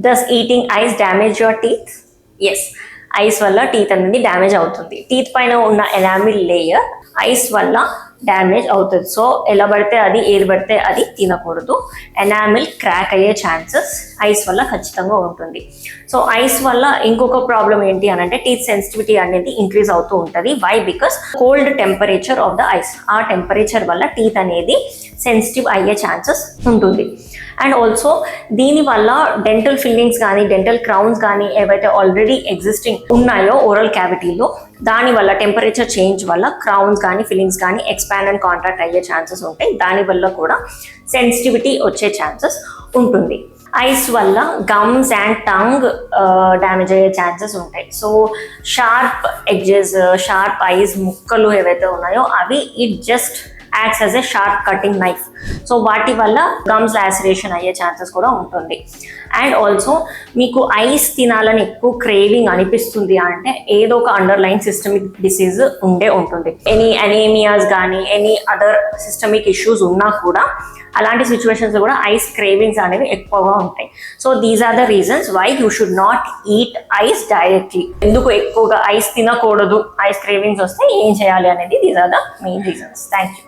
Does eating ice damage your teeth? Yes, ice వల్ల teeth అనేది damage అవుతుంది. Teeth పైన ఉన్న ఎనామిల్ లేయర్ ఐస్ వల్ల డ్యామేజ్ అవుతుంది. సో ఎలా పడితే అది, ఏది పడితే అది తినకూడదు. ఎనామిల్ క్రాక్ అయ్యే ఛాన్సెస్ ఐస్ వల్ల ఖచ్చితంగా ఉంటుంది. సో ఐస్ వల్ల ఇంకొక ప్రాబ్లం ఏంటి అని అంటే టీత్ సెన్సిటివిటీ అనేది ఇంక్రీజ్ అవుతూ ఉంటుంది. Why? Because cold temperature of the ice, ఆ టెంపరేచర్ వల్ల టీత్ అనేది సెన్సిటివ్ అయ్యే ఛాన్సెస్ ఉంటుంది. అండ్ ఆల్సో దీనివల్ల డెంటల్ ఫిల్లింగ్స్ కానీ డెంటల్ క్రౌన్స్ కానీ ఏవైతే ఆల్రెడీ ఎగ్జిస్టింగ్ ఉన్నాయో ఓరల్ క్యావిటీలో, దానివల్ల టెంపరేచర్ చేంజ్ వల్ల క్రౌన్స్ కానీ ఫిల్లింగ్స్ కానీ ఎక్స్పాండ్ అండ్ కాంట్రాక్ట్ అయ్యే ఛాన్సెస్ ఉంటాయి. దానివల్ల కూడా సెన్సిటివిటీ వచ్చే ఛాన్సెస్ ఉంటుంది. ఐస్ వల్ల గమ్స్ అండ్ టంగ్ డ్యామేజ్ అయ్యే ఛాన్సెస్ ఉంటాయి. So sharp edges, sharp ice ముక్కలు ఏవైతే ఉన్నాయో అవి it just acts as a sharp cutting knife. So వాటి వల్ల గమ్స్ లాసరేషన్ అయ్యే ఛాన్సెస్ కూడా ఉంటుంది. అండ్ ఆల్సో మీకు ఐస్ తినాలని ఎక్కువ క్రేవింగ్ అనిపిస్తుంది అంటే ఏదో ఒక అండర్లైన్ సిస్టమిక్ డిసీజ్ ఉంటుంది. ఎనీ అనీమియాస్ కానీ ఎనీ అదర్ సిస్టమిక్ ఇష్యూస్ ఉన్నా కూడా అలాంటి సిచ్యువేషన్స్ కూడా ఐస్ క్రేవింగ్స్ అనేవి ఎక్కువగా ఉంటాయి. So these are the reasons why you should not eat ice directly. ఎందుకు ఎక్కువగా ఐస్ తినకూడదు, ఐస్ క్రేవింగ్స్ వస్తే ఏం చేయాలి అనేది these are the main reasons. Thank you.